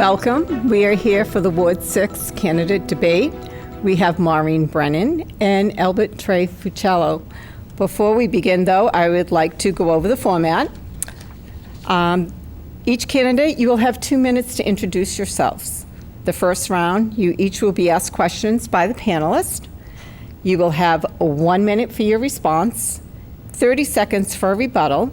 Welcome. We are here for the Ward 6 candidate debate. We have Maureen Brennan and Albert Trey Fuccello. Before we begin, though, I would like to go over the format. Each candidate, you will have 2 minutes to introduce yourselves. The first round, you each will be asked questions by the panelist. You will have 1 minute for your response, 30 seconds for a rebuttal.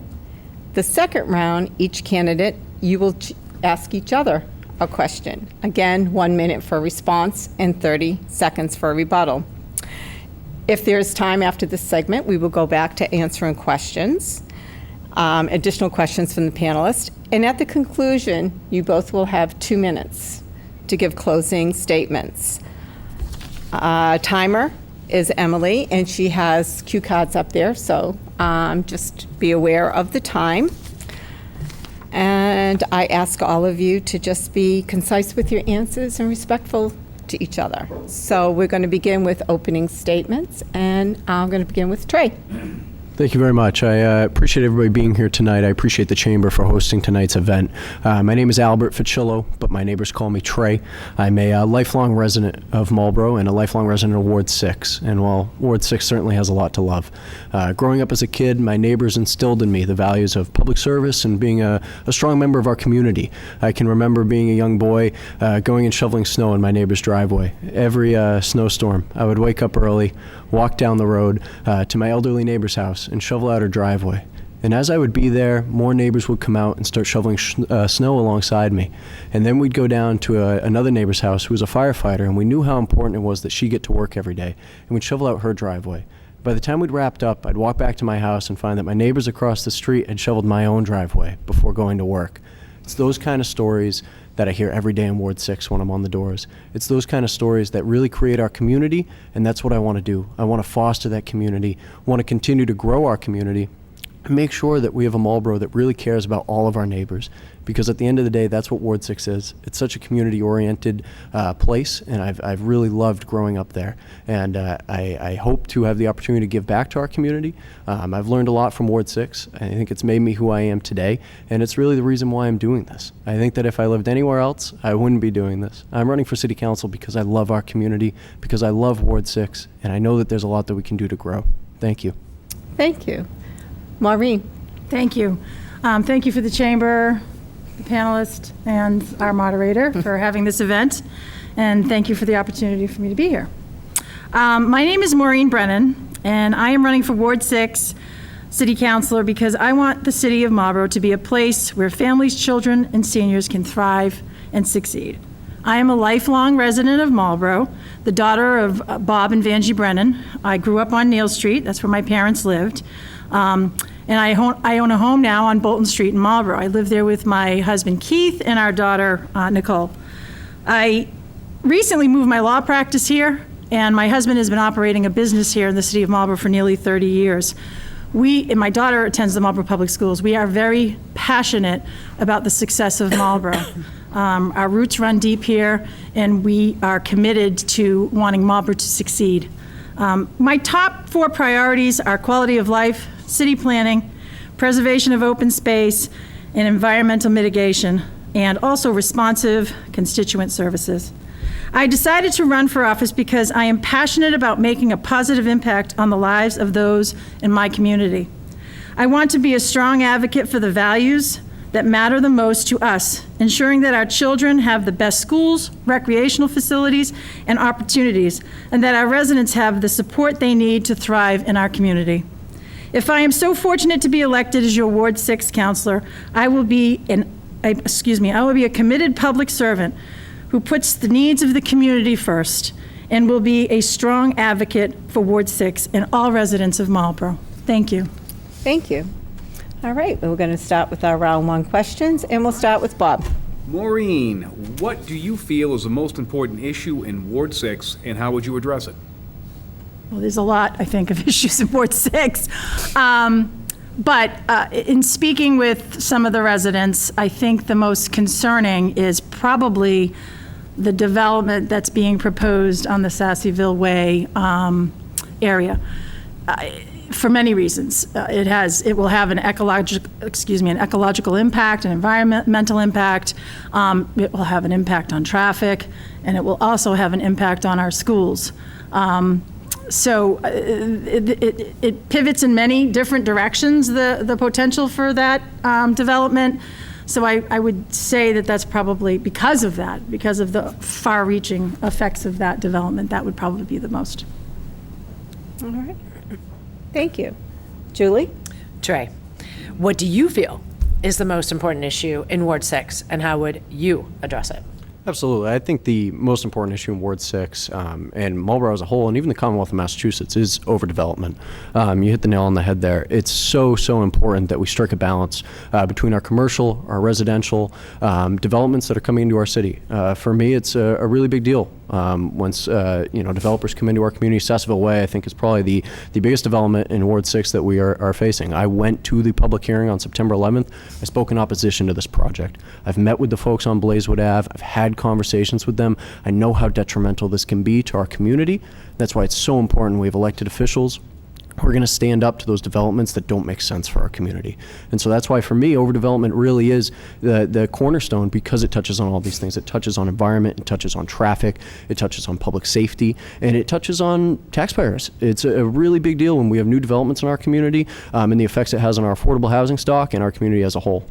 The second round, each candidate, you will ask each other a question. Again, 1 minute for a response and 30 seconds for a rebuttal. If there's time after this segment, we will go back to answering questions, additional questions from the panelists. And at the conclusion, you both will have 2 minutes to give closing statements. Timer is Emily, and she has cue cards up there, so just be aware of the time. And I ask all of you to just be concise with your answers and respectful to each other. So we're going to begin with opening statements, and I'm going to begin with Trey. Thank you very much. I appreciate everybody being here tonight. I appreciate the Chamber for hosting tonight's event. My name is Albert Fuccello, but my neighbors call me Trey. I'm a lifelong resident of Marlborough and a lifelong resident of Ward 6. And while Ward 6 certainly has a lot to love, growing up as a kid, my neighbors instilled in me the values of public service and being a strong member of our community. I can remember being a young boy going and shoveling snow in my neighbor's driveway. Every snowstorm, I would wake up early, walk down the road to my elderly neighbor's house and shovel out her driveway. And as I would be there, more neighbors would come out and start shoveling snow alongside me. And then we'd go down to another neighbor's house who was a firefighter, and we knew how important it was that she get to work every day. And we'd shovel out her driveway. By the time we'd wrapped up, I'd walk back to my house and find that my neighbors across the street had shoveled my own driveway before going to work. It's those kind of stories that I hear every day in Ward 6 when I'm on the doors. It's those kind of stories that really create our community, and that's what I want to do. I want to foster that community, want to continue to grow our community, and make sure that we have a Marlborough that really cares about all of our neighbors. Because at the end of the day, that's what Ward 6 is. It's such a community-oriented place, and I've really loved growing up there. And I hope to have the opportunity to give back to our community. I've learned a lot from Ward 6. I think it's made me who I am today, and it's really the reason why I'm doing this. I think that if I lived anywhere else, I wouldn't be doing this. I'm running for City Council because I love our community, because I love Ward 6, and I know that there's a lot that we can do to grow. Thank you. Thank you. Maureen. Thank you. Thank you for the Chamber, the panelists, and our moderator for having this event. And thank you for the opportunity for me to be here. My name is Maureen Brennan, and I am running for Ward 6 City Councilor because I want the city of Marlborough to be a place where families, children, and seniors can thrive and succeed. I am a lifelong resident of Marlborough, the daughter of Bob and Vanjie Brennan. I grew up on Neal Street. That's where my parents lived. And I own a home now on Bolton Street in Marlborough. I live there with my husband Keith and our daughter Nicole. I recently moved my law practice here, and my husband has been operating a business here in the city of Marlborough for nearly 30 years. And my daughter attends the Marlborough Public Schools. We are very passionate about the success of Marlborough. Our roots run deep here, and we are committed to wanting Marlborough to succeed. My top 4 priorities are quality of life, city planning, preservation of open space, and environmental mitigation, and also responsive constituent services. I decided to run for office because I am passionate about making a positive impact on the lives of those in my community. I want to be a strong advocate for the values that matter the most to us, ensuring that our children have the best schools, recreational facilities, and opportunities, and that our residents have the support they need to thrive in our community. If I am so fortunate to be elected as your Ward 6 councilor, I will be a committed public servant who puts the needs of the community first and will be a strong advocate for Ward 6 and all residents of Marlborough. Thank you. Thank you. All right, we're going to start with our round 1 questions, and we'll start with Bob. Maureen, what do you feel is the most important issue in Ward 6, and how would you address it? Well, there's a lot, I think, of issues in Ward 6. But in speaking with some of the residents, I think the most concerning is probably the development that's being proposed on the Sassyville Way area. for many reasons. It will have an ecological impact, an environmental impact. It will have an impact on traffic, and it will also have an impact on our schools. So it pivots in many different directions, the potential for that development. So I would say that that's probably because of that, because of the far-reaching effects of that development, that would probably be the most. All right. Thank you. Julie? Trey, what do you feel is the most important issue in Ward 6, and how would you address it? Absolutely. I think the most important issue in Ward 6 and Marlborough as a whole, and even the Commonwealth of Massachusetts, is overdevelopment. You hit the nail on the head there. It's so important that we strike a balance between our commercial, our residential developments that are coming into our city. For me, it's a really big deal. Once developers come into our community, Sassaville Way, I think, is probably the biggest development in Ward 6 that we are facing. I went to the public hearing on September 11th. I spoke in opposition to this project. I've met with the folks on Blazewood Ave. I've had conversations with them. I know how detrimental this can be to our community. That's why it's so important we have elected officials. We're going to stand up to those developments that don't make sense for our community. And so that's why, for me, overdevelopment really is the cornerstone, because it touches on all these things. It touches on environment, it touches on traffic, it touches on public safety, and it touches on taxpayers. It's a really big deal when we have new developments in our community and the effects it has on our affordable housing stock and our community as a whole.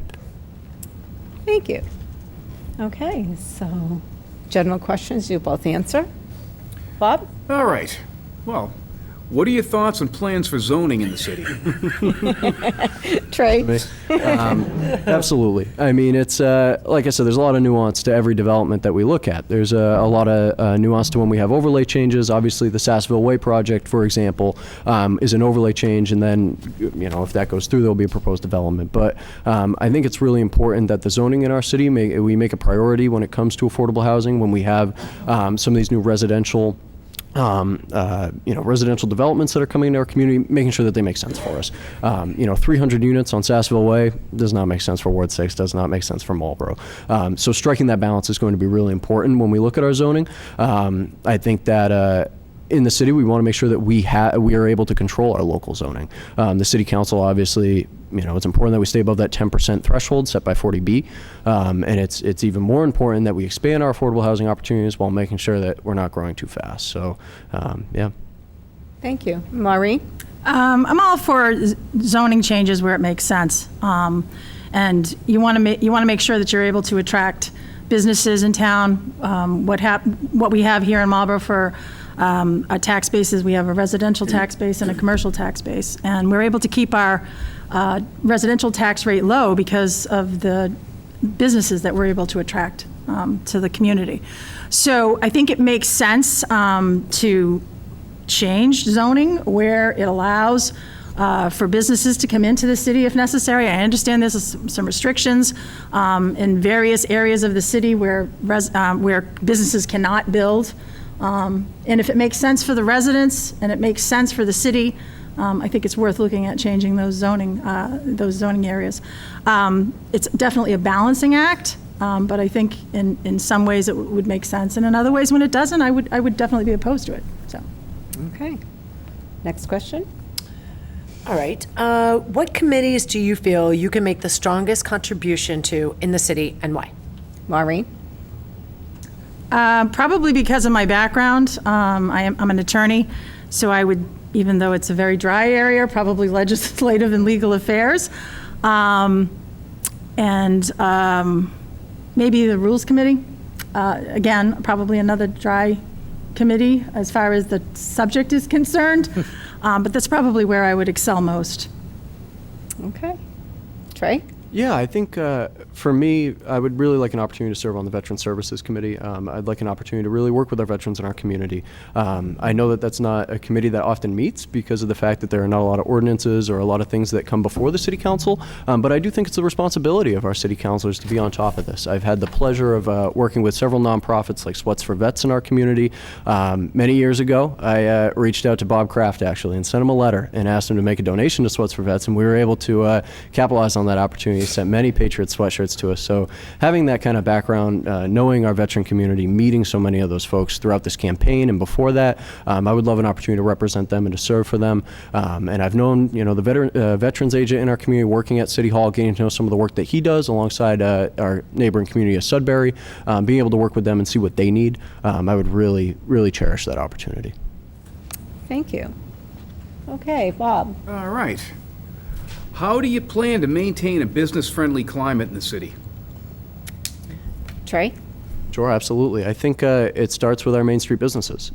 Thank you. Okay, so general questions, you both answer. Bob? All right. Well, what are your thoughts and plans for zoning in the city? Trey? Absolutely. I mean, it's like I said, there's a lot of nuance to every development that we look at. There's a lot of nuance to when we have overlay changes. Obviously, the Sassaville Way project, for example, is an overlay change, and then, if that goes through, there'll be a proposed development. But I think it's really important that the zoning in our city, we make a priority when it comes to affordable housing, when we have some of these new residential residential developments that are coming into our community, making sure that they make sense for us. 300 units on Sassaville Way does not make sense for Ward 6, does not make sense for Marlborough. So striking that balance is going to be really important when we look at our zoning. I think that in the city, we want to make sure that we are able to control our local zoning. The city council, obviously, it's important that we stay above that 10% threshold set by 40B, and it's even more important that we expand our affordable housing opportunities while making sure that we're not growing too fast. So, yeah. Thank you. Maureen? I'm all for zoning changes where it makes sense, and you want to make sure that you're able to attract businesses in town. What we have here in Marlborough for our tax bases, we have a residential tax base and a commercial tax base, and we're able to keep our residential tax rate low because of the businesses that we're able to attract to the community. So I think it makes sense to change zoning where it allows for businesses to come into the city if necessary. I understand there's some restrictions in various areas of the city where businesses cannot build. And if it makes sense for the residents and it makes sense for the city, I think it's worth looking at changing those zoning areas. It's definitely a balancing act, but I think in some ways it would make sense, and in other ways, when it doesn't, I would definitely be opposed to it. So. Okay. Next question. All right. What committees do you feel you can make the strongest contribution to in the city, and why? Maureen? Probably because of my background. I'm an attorney, so I would, even though it's a very dry area, probably legislative and legal affairs, and maybe the Rules Committee. Again, probably another dry committee as far as the subject is concerned, but that's probably where I would excel most. Okay. Trey? Yeah, I think for me, I would really like an opportunity to serve on the Veteran Services Committee. I'd like an opportunity to really work with our veterans in our community. I know that that's not a committee that often meets because of the fact that there are not a lot of ordinances or a lot of things that come before the City Council, but I do think it's the responsibility of our City Councilors to be on top of this. I've had the pleasure of working with several nonprofits like Sweats for Vets in our community. Many years ago, I reached out to Bob Kraft, actually, and sent him a letter and asked him to make a donation to Sweats for Vets, and we were able to capitalize on that opportunity He sent many Patriots sweatshirts to us. So having that kind of background, knowing our veteran community, meeting so many of those folks throughout this campaign and before that, I would love an opportunity to represent them and to serve for them. And I've known, the veterans agent in our community working at City Hall, getting to know some of the work that he does alongside our neighboring community of Sudbury, being able to work with them and see what they need. I would really, really cherish that opportunity. Thank you. Okay, Bob. All right. How do you plan to maintain a business-friendly climate in the city? Trey? Sure, absolutely. I think it starts with our Main Street businesses.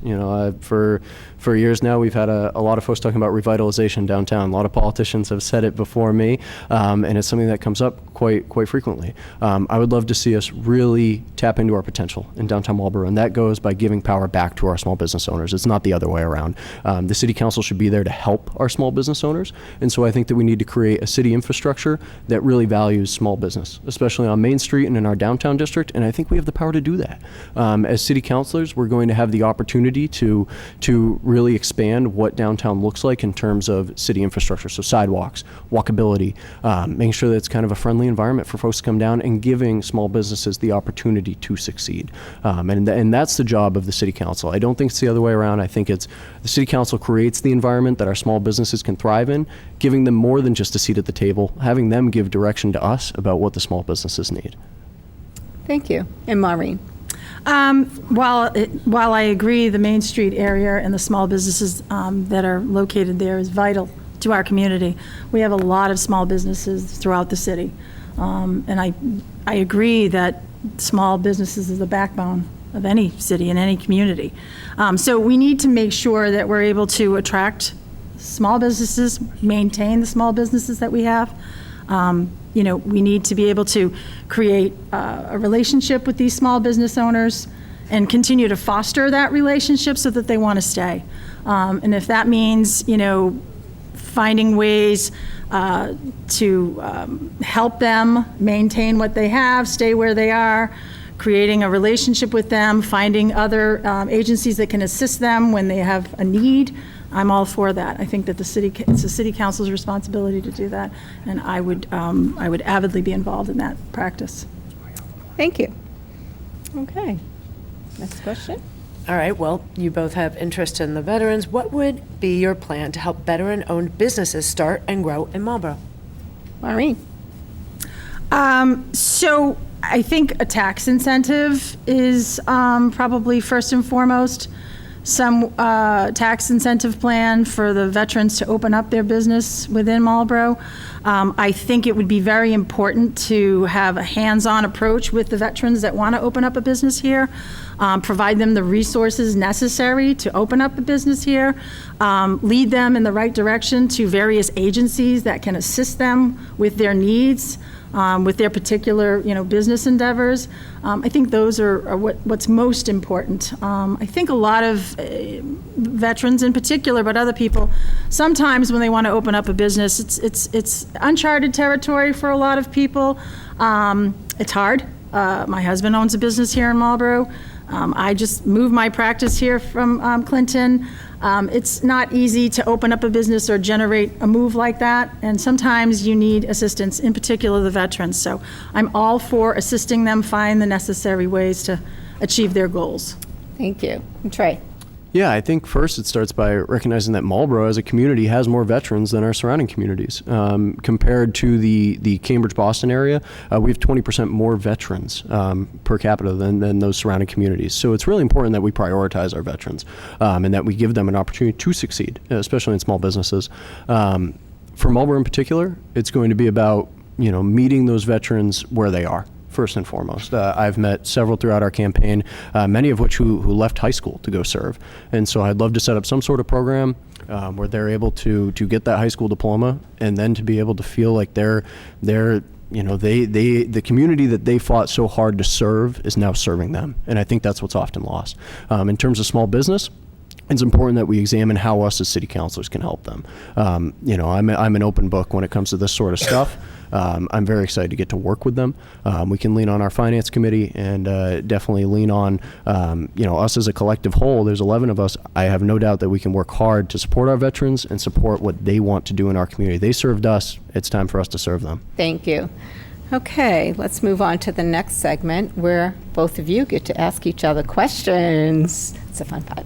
For years now, we've had a lot of folks talking about revitalization downtown. A lot of politicians have said it before me, and it's something that comes up quite frequently. I would love to see us really tap into our potential in downtown Marlborough, and that goes by giving power back to our small business owners. It's not the other way around. The City Council should be there to help our small business owners, and so I think that we need to create a city infrastructure that really values small business, especially on Main Street and in our downtown district, and I think we have the power to do that. As city councilors, we're going to have the opportunity to really expand what downtown looks like in terms of city infrastructure, so sidewalks, walkability, making sure that it's kind of a friendly environment for folks to come down and giving small businesses the opportunity to succeed. And that's the job of the city council. I don't think it's the other way around. I think it's the city council creates the environment that our small businesses can thrive in, giving them more than just a seat at the table, having them give direction to us about what the small businesses need. Thank you. And Maureen? While I agree the Main Street area and the small businesses that are located there is vital to our community, we have a lot of small businesses throughout the city. And I agree that small businesses is the backbone of any city and any community. So we need to make sure that we're able to attract small businesses, maintain the small businesses that we have. We need to be able to create a relationship with these small business owners and continue to foster that relationship so that they want to stay. And if that means, finding ways to help them maintain what they have, stay where they are, creating a relationship with them, finding other agencies that can assist them when they have a need, I'm all for that. I think that it's the city council's responsibility to do that, and I would avidly be involved in that practice. Thank you. Okay. Next question. All right, well, you both have interest in the veterans. What would be your plan to help veteran-owned businesses start and grow in Marlborough? Maureen? So I think a tax incentive is probably first and foremost. Some tax incentive plan for the veterans to open up their business within Marlborough. I think it would be very important to have a hands-on approach with the veterans that want to open up a business here, provide them the resources necessary to open up a business here, lead them in the right direction to various agencies that can assist them with their needs, with their particular, business endeavors. I think those are what's most important. I think a lot of veterans in particular, but other people, sometimes when they want to open up a business, it's uncharted territory for a lot of people. It's hard. My husband owns a business here in Marlborough. I just moved my practice here from Clinton. It's not easy to open up a business or generate a move like that, and sometimes you need assistance, in particular the veterans. So I'm all for assisting them find the necessary ways to achieve their goals. Thank you. And Trey? Yeah, I think first it starts by recognizing that Marlborough as a community has more veterans than our surrounding communities. Compared to the Cambridge-Boston area, we have 20% more veterans per capita than those surrounding communities. So it's really important that we prioritize our veterans and that we give them an opportunity to succeed, especially in small businesses. For Marlborough in particular, it's going to be about meeting those veterans where they are. First and foremost. I've met several throughout our campaign, many of which who left high school to go serve. And so I'd love to set up some sort of program where they're able to get that high school diploma and then to be able to feel like the community that they fought so hard to serve is now serving them. And I think that's what's often lost. In terms of small business, it's important that we examine how us as city councilors can help them. I'm an open book when it comes to this sort of stuff. I'm very excited to get to work with them. We can lean on our finance committee and definitely lean on us as a collective whole. There's 11 of us. I have no doubt that we can work hard to support our veterans and support what they want to do in our community. They served us. It's time for us to serve them. Thank you. Okay, let's move on to the next segment where both of you get to ask each other questions. It's a fun part.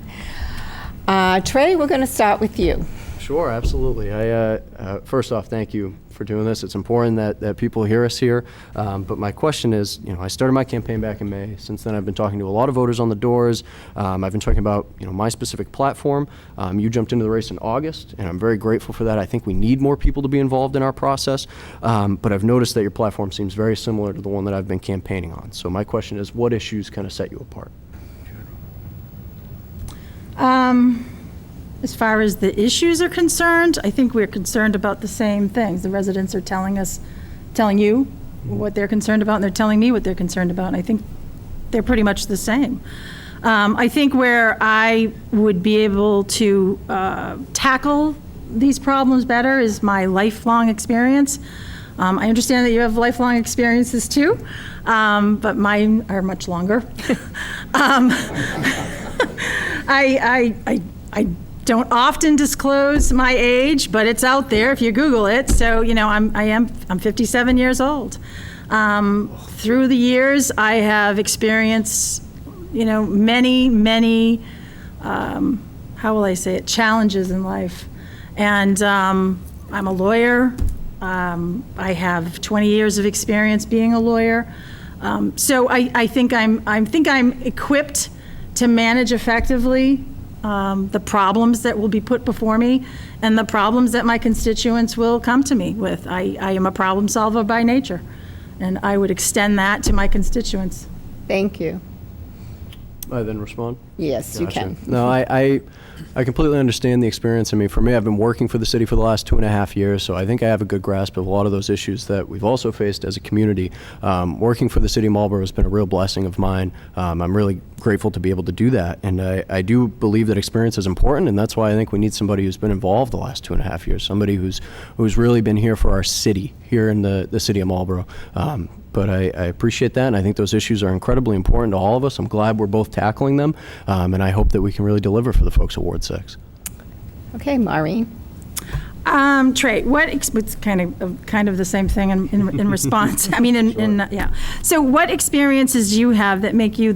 Trey, we're going to start with you. Sure, absolutely. First off, thank you for doing this. It's important that people hear us here. But my question is, I started my campaign back in May. Since then, I've been talking to a lot of voters on the doors. I've been talking about, my specific platform. You jumped into the race in August, and I'm very grateful for that. I think we need more people to be involved in our process. But I've noticed that your platform seems very similar to the one that I've been campaigning on. So my question is, what issues kind of set you apart? As far as the issues are concerned, I think we're concerned about the same things. The residents are telling you what they're concerned about, and they're telling me what they're concerned about, and I think they're pretty much the same. I think where I would be able to tackle these problems better is my lifelong experience. I understand that you have lifelong experiences too, but mine are much longer. I don't often disclose my age, but it's out there if you Google it. So, I'm 57 years old. Through the years, I have experienced, many, how will I say it, challenges in life. And I'm a lawyer. I have 20 years of experience being a lawyer. So I think I'm equipped to manage effectively the problems that will be put before me and the problems that my constituents will come to me with. I am a problem solver by nature, and I would extend that to my constituents. Thank you. I then respond? Yes, you Gotcha. can. No, I completely understand the experience. I mean, for me, I've been working for the city for the last 2.5 years, so I think I have a good grasp of a lot of those issues that we've also faced as a community. Working for the city of Marlborough has been a real blessing of mine. I'm really grateful to be able to do that, and I do believe that experience is important, and that's why I think we need somebody who's been involved the last 2.5 years, somebody who's really been here for our city, here in the city of Marlborough. But I appreciate that, and I think those issues are incredibly important to all of us. I'm glad we're both tackling them, and I hope that we can really deliver for the folks at Ward 6. Okay, Maureen. Trey, it's kind of the same thing in response. I mean, yeah. So, what experiences do you have that make you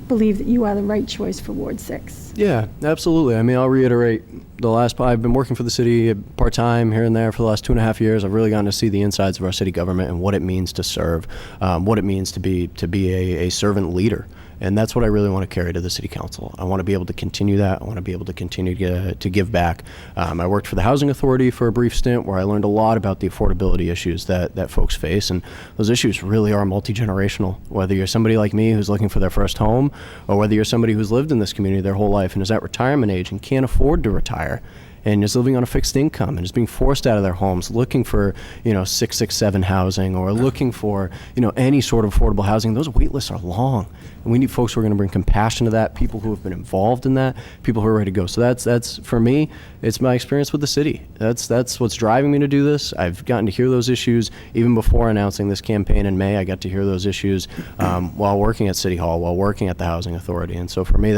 believe that you are the right choice for Ward 6? Yeah, absolutely. I mean, I'll reiterate I've been working for the city part-time here and there for the last 2.5 years. I've really gotten to see the insides of our city government and what it means to serve, what it means to be a servant leader. And that's what I really want to carry to the city council. I want to be able to continue that. I want to be able to continue to give back. I worked for the Housing Authority for a brief stint where I learned a lot about the affordability issues that folks face. And those issues really are multi-generational, whether you're somebody like me who's looking for their first home, or whether you're somebody who's lived in this community their whole life and is at retirement age and can't afford to retire and is living on a fixed income and is being forced out of their homes, looking for, 667 housing or looking for, any sort of affordable housing. Those wait lists are long. And we need folks who are going to bring compassion to that, people who have been involved in that, people who are ready to go. So that's for me, it's my experience with the city. That's what's driving me to do this. I've gotten to hear those issues even before announcing this campaign in May. I got to hear those issues while working at City Hall, while working at the Housing Authority. And so for me,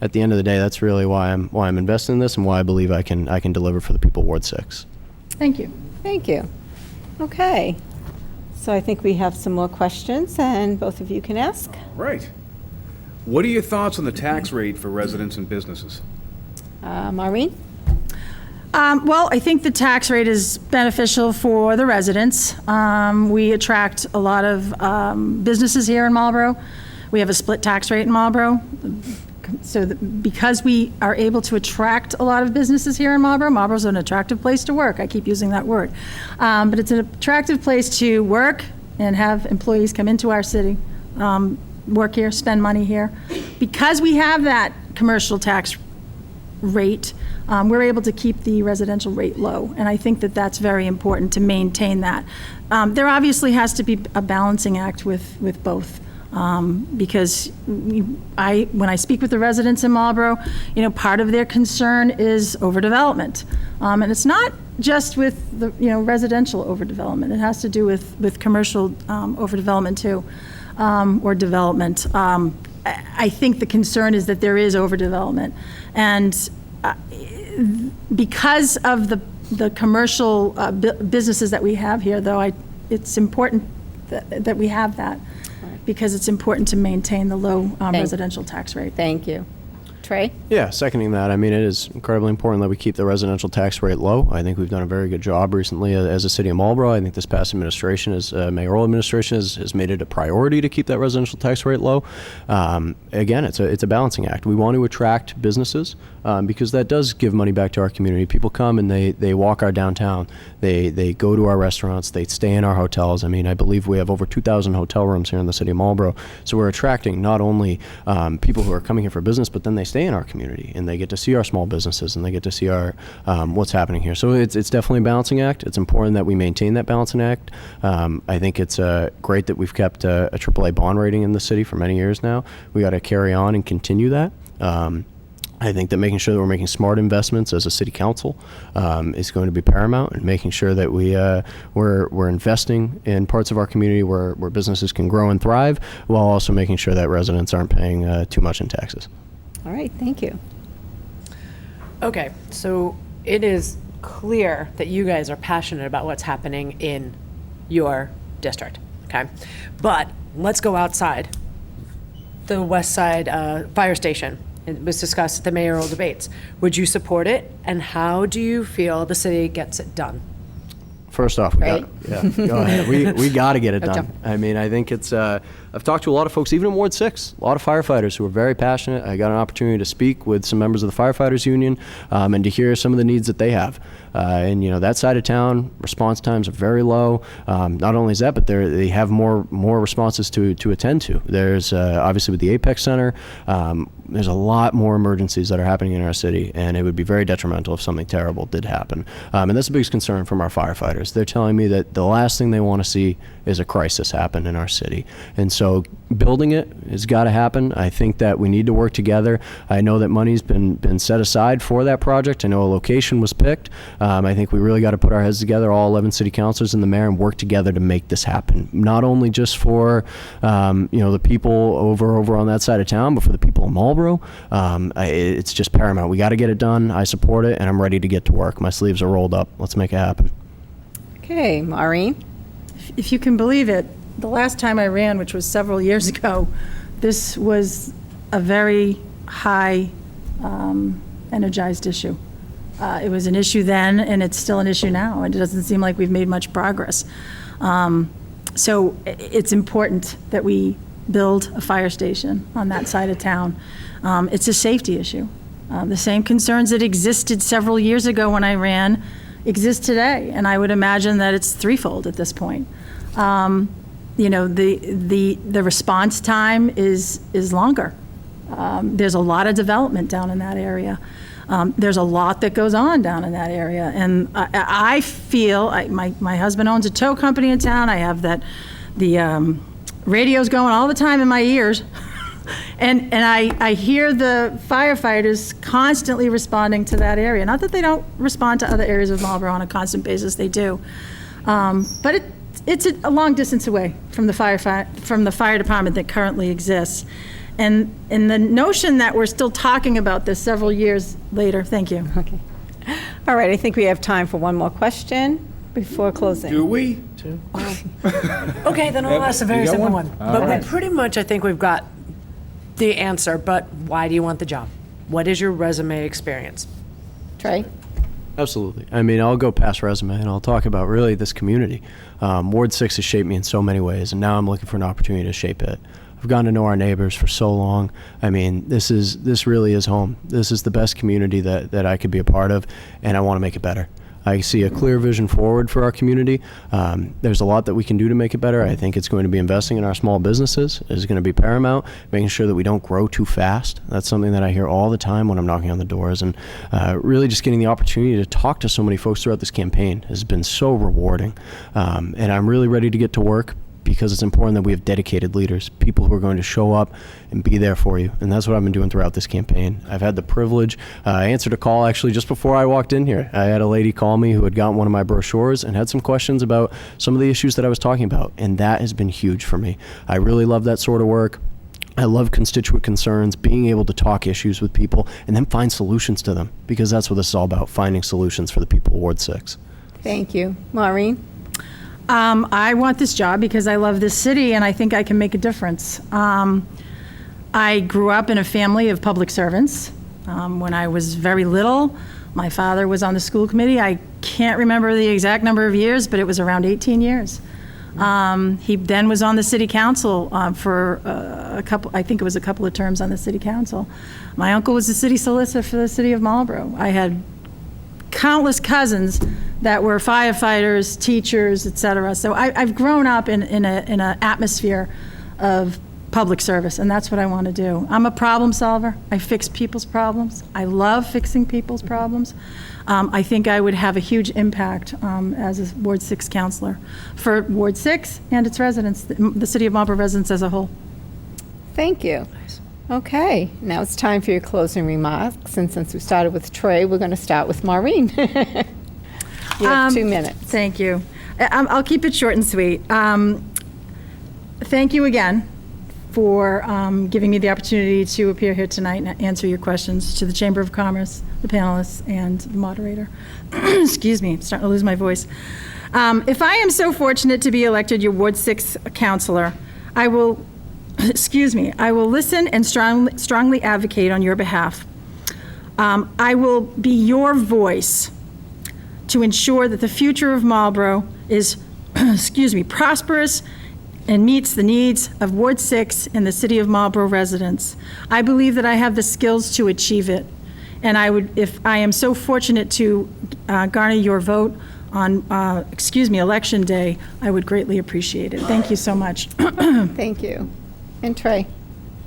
at the end of the day, that's really why I'm investing in this and why I believe I can deliver for the people of Ward 6. Thank you. Thank you. Okay. So I think we have some more questions, and both of you can ask. Right. What are your thoughts on the tax rate for residents and businesses? Maureen? Well, I think the tax rate is beneficial for the residents. We attract a lot of businesses here in Marlborough. We have a split tax rate in Marlborough. So because we are able to attract a lot of businesses here in Marlborough, Marlborough's an attractive place to work. I keep using that word. But it's an attractive place to work and have employees come into our city, work here, spend money here. Because we have that commercial tax rate, we're able to keep the residential rate low. And I think that that's very important to maintain that. There obviously has to be a balancing act with both. Because when I speak with the residents in Marlborough, part of their concern is overdevelopment. And it's not just with the, residential overdevelopment. It has to do with commercial overdevelopment too, or development. I think the concern is that there is overdevelopment. And because of the commercial businesses that we have here, though, it's important that we have that, because it's important to maintain the low residential tax rate. Thank you. Trey? Yeah, seconding that. I mean, it is incredibly important that we keep the residential tax rate low. I think we've done a very good job recently as a city of Marlborough. I think this past administration, mayoral administration, has made it a priority to keep that residential tax rate low. Again, it's a balancing act. We want to attract businesses because that does give money back to our community. People come and they walk our downtown. They go to our restaurants. They stay in our hotels. I mean, I believe we have over 2,000 hotel rooms here in the city of Marlborough. So we're attracting not only people who are coming here for business, but then they stay in our community and they get to see our small businesses and they get to see our what's happening here. So it's definitely a balancing act. It's important that we maintain that balancing act. I think it's great that we've kept a AAA bond rating in the city for many years now. We got to carry on and continue that. I think that making sure that we're making smart investments as a city council is going to be paramount, and making sure that we're investing in parts of our community where businesses can grow and thrive, while also making sure that residents aren't paying too much in taxes. All right, thank you. Okay, so it is clear that you guys are passionate about what's happening in your district, okay? But let's go outside. The West Side Fire Station, it was discussed at the mayoral debates. Would you support it, and how do you feel the city gets it done? First off, go ahead. We got to get it done. I mean, I think it's, I've talked to a lot of folks, even in Ward 6, a lot of firefighters who are very passionate. I got an opportunity to speak with some members of the firefighters union and to hear some of the needs that they have. And that side of town, response times are very low. Not only is that, but they have more responses to attend to. There's obviously with the Apex Center, there's a lot more emergencies that are happening in our city, and it would be very detrimental if something terrible did happen. And that's the biggest concern from our firefighters. They're telling me that the last thing they want to see is a crisis happen in our city. And so building it has got to happen. I think that we need to work together. I know that money's been set aside for that project. I know a location was picked. I think we really got to put our heads together, all 11 city councilors and the mayor, and work together to make this happen. Not only just for the people over on that side of town, but for the people in Marlborough. It's just paramount. We got to get it done. I support it, and I'm ready to get to work. My sleeves are rolled up. Let's make it happen. Okay, Maureen? If you can believe it, the last time I ran, which was several years ago, this was a very high energized issue. It was an issue then, and it's still an issue now. It doesn't seem like we've made much progress. So it's important that we build a fire station on that side of town. It's a safety issue. The same concerns that existed several years ago when I ran exist today, and I would imagine that it's threefold at this point. The response time is longer. There's a lot of development down in that area. There's a lot that goes on down in that area, and I feel my husband owns a tow company in town. I have the radio's going all the time in my ears, and I hear the firefighters constantly responding to that area. Not that they don't respond to other areas of Marlborough on a constant basis, they do, but it's a long distance away from the fire department that currently exists. And the notion that we're still talking about this several years later, thank you. Okay. All right, I think we have time for one more question before closing. Do we? Okay, then I'll ask a very You got simple one? one. All But right. we pretty much, I think we've got the answer, but why do you want the job? What is your resume experience? Trey? Absolutely. I mean, I'll go past resume and I'll talk about really this community. Ward 6 has shaped me in so many ways, and now I'm looking for an opportunity to shape it. I've gotten to know our neighbors for so long. I mean, this really is home. This is the best community that I could be a part of, and I want to make it better. I see a clear vision forward for our community. There's a lot that we can do to make it better. I think it's going to be investing in our small businesses is going to be paramount, making sure that we don't grow too fast. That's something that I hear all the time when I'm knocking on the doors. And really just getting the opportunity to talk to so many folks throughout this campaign has been so rewarding. And I'm really ready to get to work, because it's important that we have dedicated leaders, people who are going to show up and be there for you. And that's what I've been doing throughout this campaign. I've had the privilege, I answered a call actually just before I walked in here. I had a lady call me who had gotten one of my brochures and had some questions about some of the issues that I was talking about. And that has been huge for me. I really love that sort of work. I love constituent concerns, being able to talk issues with people and then find solutions to them, because that's what this is all about, finding solutions for the people of Ward 6. Thank you. Maureen? I want this job because I love this city and I think I can make a difference. I grew up in a family of public servants. When I was very little, my father was on the school committee. I can't remember the exact number of years, but it was around 18 years. He then was on the city council for a couple of terms on the city council. My uncle was the city solicitor for the city of Marlborough. I had countless cousins that were firefighters, teachers, et cetera. So I've grown up in an atmosphere of public service, and that's what I want to do. I'm a problem solver. I fix people's problems. I love fixing people's problems. I think I would have a huge impact as a Ward 6 counselor for Ward 6 and its residents, the City of Marlborough residents as a whole. Thank you. Okay, now it's time for your closing remarks. And since we started with Trey, we're going to start with Maureen. You have 2 minutes. Thank you. I'll keep it short and sweet. Thank you again for giving me the opportunity to appear here tonight and answer your questions, to the Chamber of Commerce, the panelists, and the moderator. Excuse me, I'm starting to lose my voice. If I am so fortunate to be elected your Ward 6 counselor, I will listen and strongly advocate on your behalf. I will be your voice to ensure that the future of Marlborough is, prosperous and meets the needs of Ward 6 and the City of Marlborough residents. I believe that I have the skills to achieve it, and if I am so fortunate to garner your vote on, Election Day, I would greatly appreciate it. Thank you so much. Thank you. And Trey?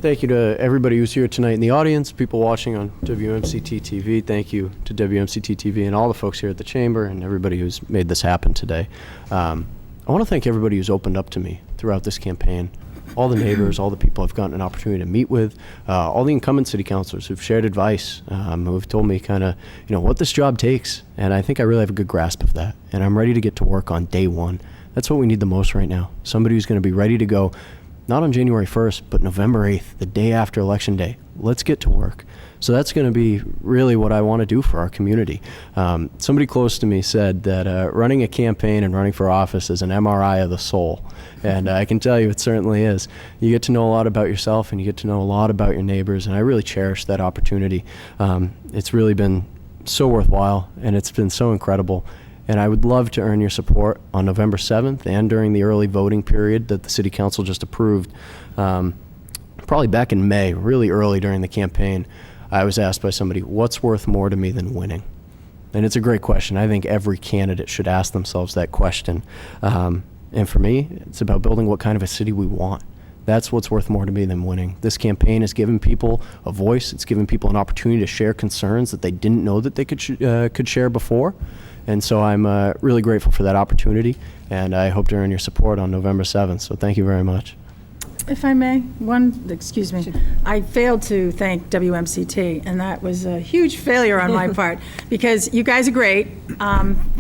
Thank you to everybody who's here tonight in the audience, people watching on WMCT-TV. Thank you to WMCT-TV and all the folks here at the Chamber and everybody who's made this happen today. I want to thank everybody who's opened up to me throughout this campaign. All the neighbors, all the people I've gotten an opportunity to meet with, all the incumbent city councilors who've shared advice, who've told me kind of, what this job takes. And I think I really have a good grasp of that. And I'm ready to get to work on day one. That's what we need the most right now. Somebody who's going to be ready to go, not on January 1st, but November 8th, the day after Election Day. Let's get to work. So that's going to be really what I want to do for our community. Somebody close to me said that running a campaign and running for office is an MRI of the soul. And I can tell you it certainly is. You get to know a lot about yourself and you get to know a lot about your neighbors, and I really cherish that opportunity. It's really been so worthwhile, and it's been so incredible. And I would love to earn your support on November 7th and during the early voting period that the City Council just approved. Probably back in May, really early during the campaign, I was asked by somebody, what's worth more to me than winning? And it's a great question. I think every candidate should ask themselves that question. And for me, it's about building what kind of a city we want. That's what's worth more to me than winning. This campaign has given people a voice. It's given people an opportunity to share concerns that they didn't know that they could share before. And so I'm really grateful for that opportunity, and I hope to earn your support on November 7th. So thank you very much. If I may, I failed to thank WMCT, and that was a huge failure on my part, because you guys are great.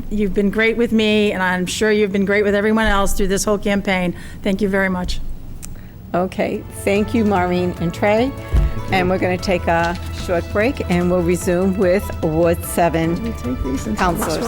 You've been great with me, and I'm sure you've been great with everyone else through this whole campaign. Thank you very much. Okay, thank you, Maureen and Trey. And we're going to take a short break, and we'll resume with Ward 7 councilors.